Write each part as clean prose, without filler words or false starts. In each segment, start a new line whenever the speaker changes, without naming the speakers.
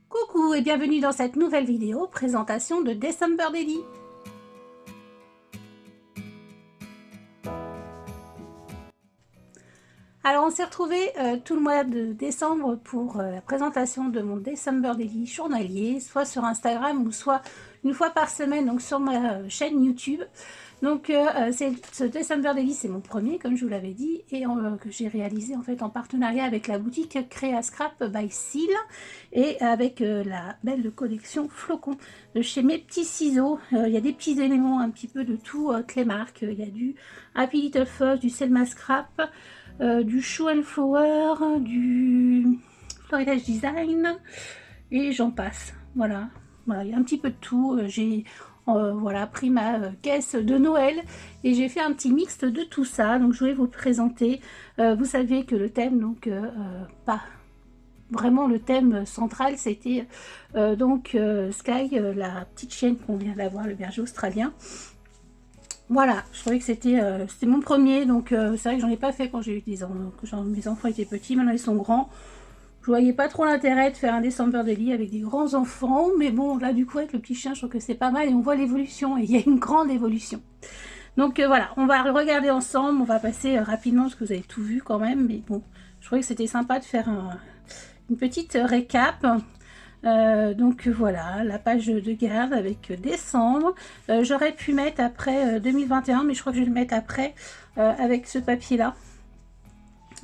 Coucou et bienvenue dans cette nouvelle vidéo présentation de December Daily. Alors on s'est retrouvé tout le mois de décembre pour la présentation de mon December Daily journalier, soit sur Instagram ou soit une fois par semaine donc sur ma chaîne YouTube. Donc ce December Daily, c'est mon premier comme je vous l'avais dit et que j'ai réalisé en fait en partenariat avec la boutique Créa Scrap by Seal et avec la belle collection Flocon de chez Mes Petits Ciseaux. Il y a des petits éléments un petit peu de toutes les marques. Il y a du Happy Little Fuss, du Selma Scrap, du Show and Flower, du Florilège Design et j'en passe. Voilà, il y a un petit peu de tout. J'ai voilà, pris ma caisse de Noël et j'ai fait un petit mixte de tout ça. Donc je voulais vous le présenter. Vous savez que le thème, donc pas vraiment le thème central, c'était Sky, la petite chienne qu'on vient d'avoir, le berger australien. Voilà, je trouvais que c'était mon premier, donc c'est vrai que j'en ai pas fait quand j'ai eu des enfants, quand mes enfants étaient petits, maintenant ils sont grands. Je voyais pas trop l'intérêt de faire un December Daily avec des grands enfants, mais bon, là du coup avec le petit chien, je trouve que c'est pas mal et on voit l'évolution, et il y a une grande évolution. Donc voilà, on va le regarder ensemble, on va passer rapidement parce que vous avez tout vu quand même, mais bon, je trouvais que c'était sympa de faire une petite récap. Donc voilà, la page de garde avec décembre. J'aurais pu mettre après 2021, mais je crois que je vais le mettre après avec ce papier là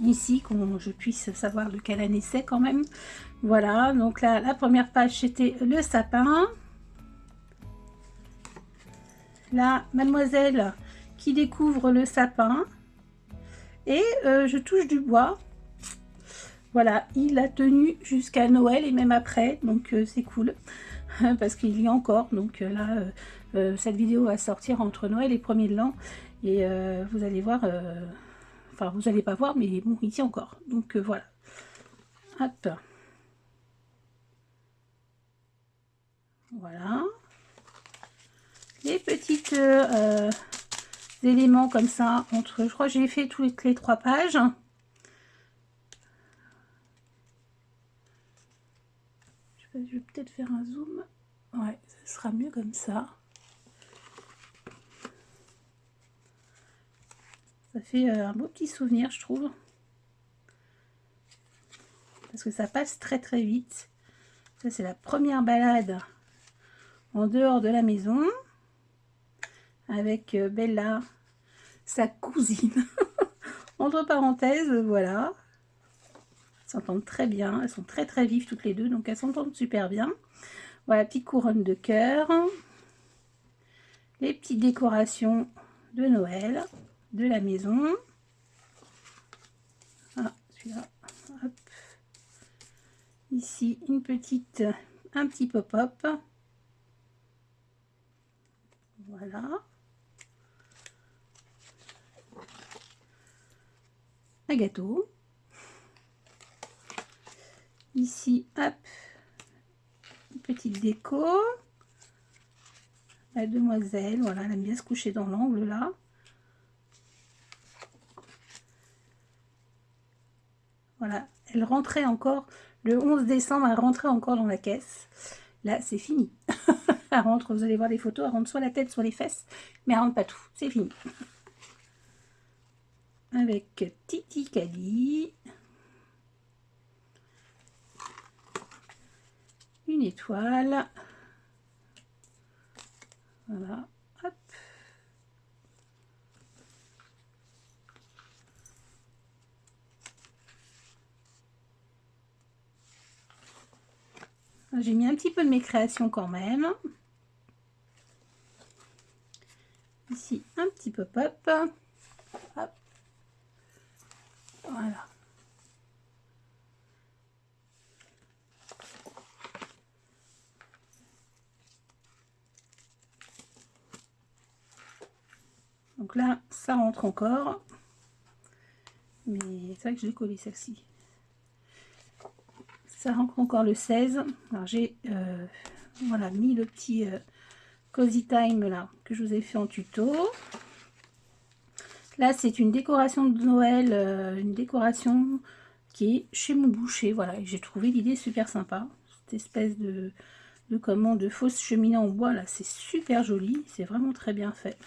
ici, qu'on je puisse savoir de quelle année c'est quand même. Voilà, donc là la première page c'était le sapin, la mademoiselle qui découvre le sapin et je touche du bois. Voilà, il a tenu jusqu'à Noël et même après, donc c'est cool, parce qu'il y a encore, donc là, cette vidéo va sortir entre Noël et 1er de l'an, et vous allez voir, enfin vous allez pas voir, mais bon, il tient encore, donc voilà. Hop. Voilà. Les petites éléments comme ça, entre, je crois que j'ai fait tous les 3 pages. Je vais peut-être faire un zoom. Ouais, ça sera mieux comme ça. Ça fait un beau petit souvenir, je trouve. Parce que ça passe très très vite. Ça, c'est la première balade en dehors de la maison. Avec Bella, sa cousine. Entre parenthèses, voilà. Elles s'entendent très bien. Elles sont très très vives toutes les deux. Donc elles s'entendent super bien. Voilà, petite couronne de cœur. Les petites décorations de Noël de la maison. Ah, celui-là. Hop. Ici, un petit pop-up. Voilà. Un gâteau. Ici, hop, une petite déco. La demoiselle, voilà, elle aime bien se coucher dans l'angle là. Voilà, elle rentrait encore, le 11 décembre, elle rentrait encore dans la caisse. Là, c'est fini. Elle rentre, vous allez voir les photos, elle rentre soit la tête, soit les fesses, mais elle rentre pas tout, c'est fini. Avec Titi Kali. Une étoile. Voilà, hop. J'ai mis un petit peu de mes créations quand même. Ici, un petit pop-up. Hop. Voilà. Donc là, ça rentre encore. Mais c'est vrai que je l'ai collé celle-ci. Ça rentre encore le 16. Alors j'ai voilà, mis le petit Cozy Time là que je vous ai fait en tuto. Là, c'est une décoration de Noël, une décoration qui est chez mon boucher. Voilà, j'ai trouvé l'idée super sympa. cette espèce de comment, de fausse cheminée en bois là, c'est super joli, c'est vraiment très bien fait.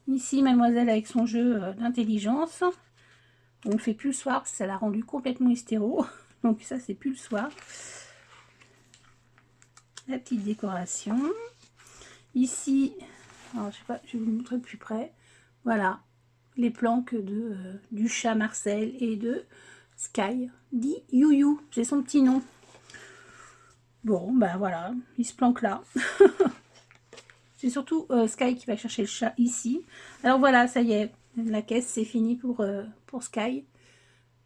Ici mademoiselle avec son jeu d'intelligence, on ne fait plus le soir parce que ça l'a rendu complètement hystéro, donc ça c'est plus le soir. La petite décoration ici, alors je sais pas, je vais vous montrer de plus près, voilà les planques du chat Marcel et de Sky, dit Youyou, c'est son petit nom. Bon, ben voilà, il se planque là. C'est surtout Sky qui va chercher le chat ici. Alors voilà, ça y est, la caisse, c'est fini pour Sky.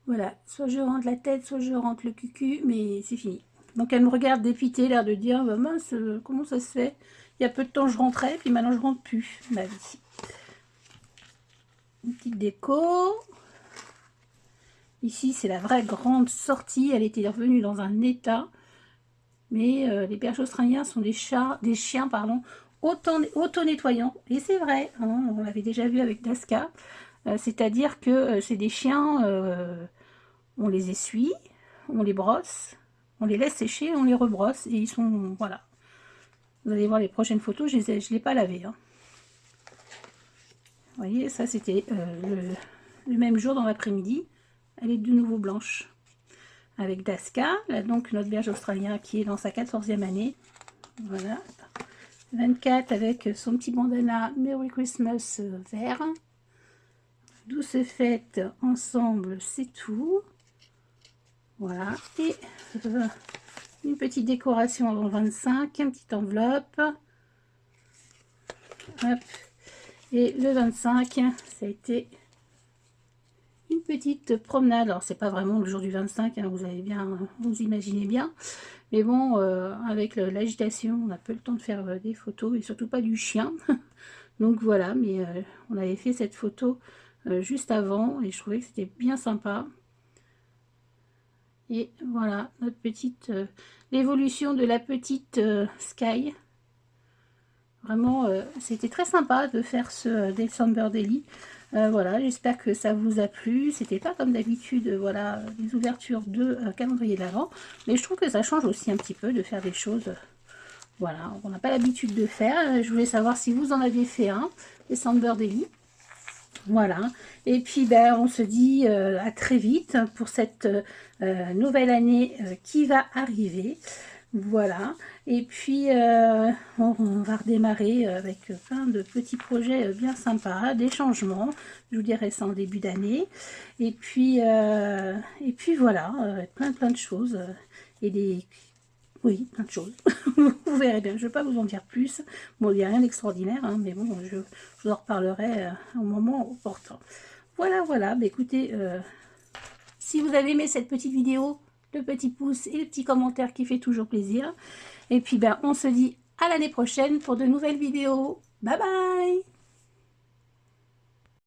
Voilà, soit je rentre la tête, soit je rentre le cucu, mais c'est fini. Donc elle me regarde dépitée, l'air de dire, bah, mince, comment ça se fait? Il y a peu de temps, je rentrais, puis maintenant, je rentre plus, ma vie. Une petite déco. Ici, c'est la vraie grande sortie. Elle était revenue dans un état. Mais les bergers australiens sont des chiens, pardon, auto-nettoyants. Et c'est vrai, hein, on l'avait déjà vu avec Daska. C'est-à-dire que c'est des chiens, on les essuie, on les brosse, on les laisse sécher, on les rebrosse. Et ils sont, voilà. Vous allez voir les prochaines photos, je ne l'ai pas lavé. Hein. Vous voyez, ça c'était le même jour dans l'après-midi. Elle est de nouveau blanche. Avec Daska, là donc notre berger australien qui est dans sa 14e année. Voilà. 24 avec son petit bandana Merry Christmas vert. Douce fête ensemble, c'est tout. Voilà. Et une petite décoration avant 25, une petite enveloppe. Hop. Et le 25, ça a été une petite promenade. Alors c'est pas vraiment le jour du 25, hein, vous imaginez bien, mais bon, avec l'agitation, on n'a pas le temps de faire des photos, et surtout pas du chien. Donc voilà, mais on avait fait cette photo juste avant, et je trouvais que c'était bien sympa. Et voilà, notre petite, l'évolution de la petite Sky. Vraiment, c'était très sympa de faire ce December Daily. Voilà, j'espère que ça vous a plu. C'était pas comme d'habitude, voilà, les ouvertures de calendrier de l'Avent. Mais je trouve que ça change aussi un petit peu de faire des choses, voilà, on n'a pas l'habitude de faire. Je voulais savoir si vous en aviez fait un, December Daily. Voilà, et puis ben, on se dit à très vite pour cette nouvelle année qui va arriver. Voilà, et puis on va redémarrer avec plein de petits projets bien sympas, des changements, je vous dirai ça en début d'année, et puis voilà, plein de choses, et des... Oui, plein de choses, vous verrez bien, je ne vais pas vous en dire plus, bon il n'y a rien d'extraordinaire, hein, mais bon, je vous en reparlerai au moment opportun. Voilà, bah, écoutez, si vous avez aimé cette petite vidéo, le petit pouce et le petit commentaire qui fait toujours plaisir. Et puis ben on se dit à l'année prochaine pour de nouvelles vidéos. Bye bye!